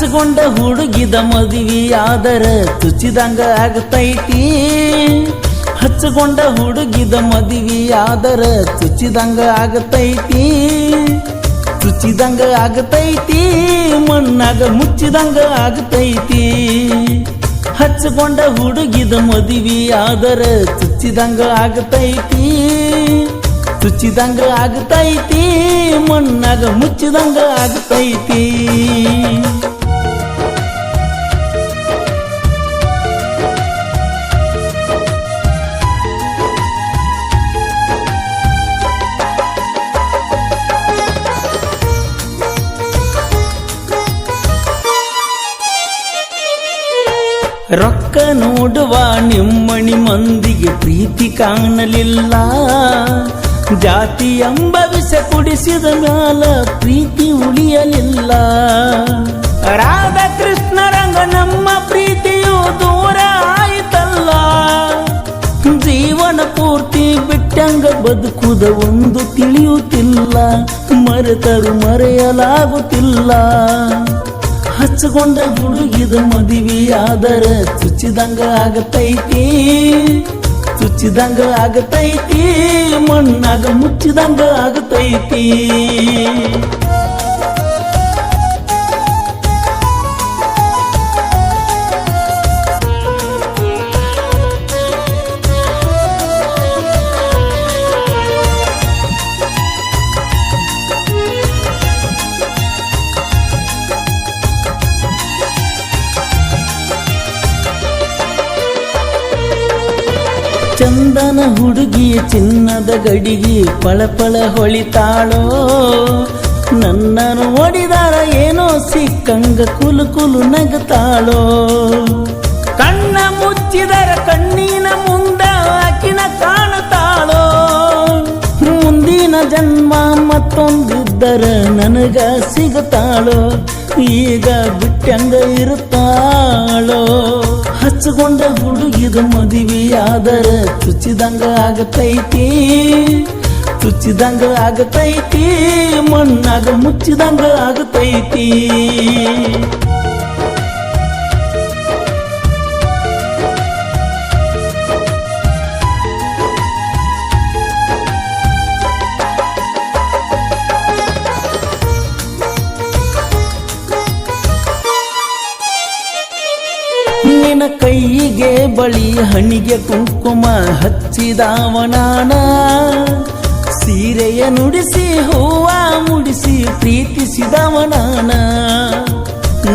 ಹಚ್ಚಗೊಂಡ ಹುಡುಗಿದ ಮದುವೆಯಾದರ ಚುಚ್ಚಿದಂಗ ಆಗತೈತಿ. ಹಚ್ಚಗೊಂಡ ಹುಡುಗಿದ ಮದುವೆಯಾದರ ಚುಚ್ಚಿದಂಗ ಆಗತೈತಿ. ಚುಚ್ಚಿದಂಗ ಆಗತೈತಿ, ಮಣ್ಣಾಗ ಮುಚ್ಚಿದಂಗ ಆಗತೈತಿ. ಹಚ್ಚಗೊಂಡ ಹುಡುಗಿದ ಮದುವೆಯಾದರ ಚುಚ್ಚಿದಂಗ ಆಗತೈತಿ. ಚುಚ್ಚಿದಂಗ ಆಗತೈತಿ, ಮಣ್ಣಾಗ ಮುಚ್ಚಿದಂಗ ಆಗತೈತಿ. ರೊಕ್ಕ ನೋಡುವ ನಿಮ್ಮಣಿ ಮಂದಿಗೆ ಪ್ರೀತಿ ಕಾಣಲಿಲ್ಲ. ಜಾತಿ ಎಂಬ ವಿಷ ಕುಡಿಸಿದ ಮ್ಯಾಲ ಪ್ರೀತಿ ಉಳಿಯಲಿಲ್ಲ. ರಾಧಾಕೃಷ್ಣ ರಂಗ ನಮ್ಮ ಪ್ರೀತಿಯು ದೂರ ಆಯಿತಲ್ಲ. ಜೀವನ ಪೂರ್ತಿ ಬಿಟ್ಟಂಗ ಬದುಕುದ ಒಂದು ತಿಳಿಯುತ್ತಿಲ್ಲ. ಮರೆತರು ಮರೆಯಲಾಗುತ್ತಿಲ್ಲ. ಹಚ್ಚಗೊಂಡ ಹುಡುಗಿದ ಮದುವೆಯಾದರ ಚುಚ್ಚಿದಂಗ ಆಗತೈತಿ. ಚುಚ್ಚಿದಂಗ ಆಗತೈತಿ, ಮಣ್ಣಾಗ ಮುಚ್ಚಿದಂಗ ಆಗತೈತಿ. ಚಂದನ ಹುಡುಗಿಯ ಚಿನ್ನದ ಗಡಿಗೆ ಪಳಪಳ ಹೊಳಿತಾಳೋ. ನನ್ನ ನೋಡಿದಾರ ಏನೋ ಸಿಕ್ಕಂಗ ಕುಲು ಕುಲು ನಗತಾಳೋ. ಕಣ್ಣ ಮುಚ್ಚಿದರ ಕಣ್ಣಿನ ಮುಂದ ಆಕಿನ ಕಾಣತಾಳೋ. ಮುಂದಿನ ಜನ್ಮ ಮತ್ತೊಂದಿದ್ದರ ನನಗ ಸಿಗುತ್ತಾಳೋ. ಈಗ ಬಿಟ್ಟಂಗ ಇರುತ್ತಾಳೋ. ಹಚ್ಚಗೊಂಡ ಹುಡುಗಿದ ಮದುವೆಯಾದರ ಚುಚ್ಚಿದಂಗ ಆಗತೈತಿ. ಚುಚ್ಚಿದಂಗ ಆಗತೈತಿ, ಮಣ್ಣಾಗ ಮುಚ್ಚಿದಂಗ ಆಗತೈತಿ. ನಿನ್ನ ಕೈಗೆ ಬಳಿ ಹಣಿಗೆ ಕುಂಕುಮ ಹಚ್ಚಿದವನಾನ. ಸೀರೆಯ ನುಡಿಸಿ ಹೂವ ಮುಡಿಸಿ ಪ್ರೀತಿಸಿದವನಾನ.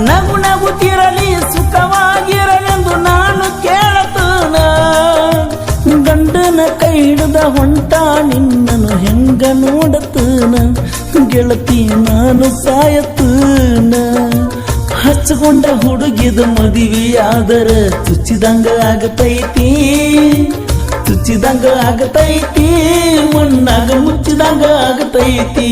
ನಗು ನಗುತ್ತಿರಲಿ ಸುಖವಾಗಿರಲೆಂದು ನಾನು ಕೇಳತನ. ಗಂಡನ ಕೈ ಹಿಡಿದ ಹೊಂಟ ನಿನ್ನನು ಹೆಂಗ ನೋಡತನ. ಗೆಳತಿ ನಾನು ಸಾಯತನ. ಹಚ್ಚಗೊಂಡ ಹುಡುಗಿದ ಮದುವೆಯಾದರ ಚುಚ್ಚಿದಂಗ ಆಗತೈತಿ. ಚುಚ್ಚಿದಂಗ ಆಗತೈತಿ, ಮಣ್ಣಾಗ ಮುಚ್ಚಿದಂಗ ಆಗತೈತಿ.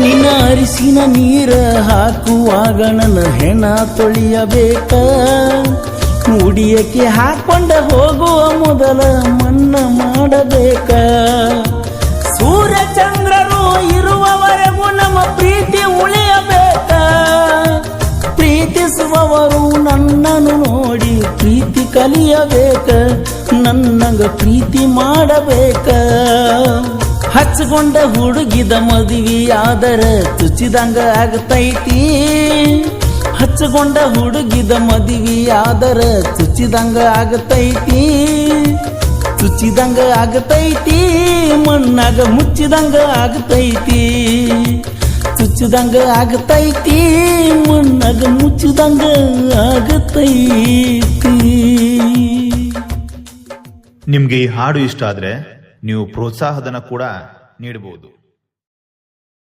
ನಿನ್ನ ಅರಿಸಿನ ನೀರ ಹಾಕುವಾಗ ನನ್ನ ಹೆಣ ತೊಳೆಯಬೇಕ. ಉಡಿಯಕ್ಕೆ ಹಾಕೊಂಡ ಹೋಗುವ ಮೊದಲ ಮನ್ನ ಮಾಡಬೇಕ. ಸೂರ್ಯ ಚಂದ್ರರು ಇರುವವರೆಗೂ ನಮ್ಮ ಪ್ರೀತಿ ಉಳಿಯಬೇಕ. ಪ್ರೀತಿಸುವವರು ನನ್ನನ್ನು ನೋಡಿ ಪ್ರೀತಿ ಕಲಿಯಬೇಕ. ನನ್ನಂಗ ಪ್ರೀತಿ ಮಾಡಬೇಕ. ಹಚ್ಚಗೊಂಡ ಹುಡುಗಿದ ಮದುವೆಯಾದರ ಚುಚ್ಚಿದಂಗ ಆಗತೈತಿ. ಹಚ್ಚಗೊಂಡ ಹುಡುಗಿದ ಮದುವೆಯಾದರ ಚುಚ್ಚಿದಂಗ ಆಗತೈತಿ. ಚುಚ್ಚಿದಂಗ ಆಗತೈತಿ, ಮಣ್ಣಾಗ ಮುಚ್ಚಿದಂಗ ಆಗತೈತಿ. ಚುಚ್ಚಿದಂಗ ಆಗತೈತಿ, ಮಣ್ಣಾಗ ಮುಚ್ಚಿದಂಗ ಆಗತೈತಿ. ನಿಮ್ಗೆ ಈ ಹಾಡು ಇಷ್ಟ ಆದ್ರೆ ನೀವು ಪ್ರೋತ್ಸಾಹಧನ ಕೂಡ ನೀಡಬಹುದು.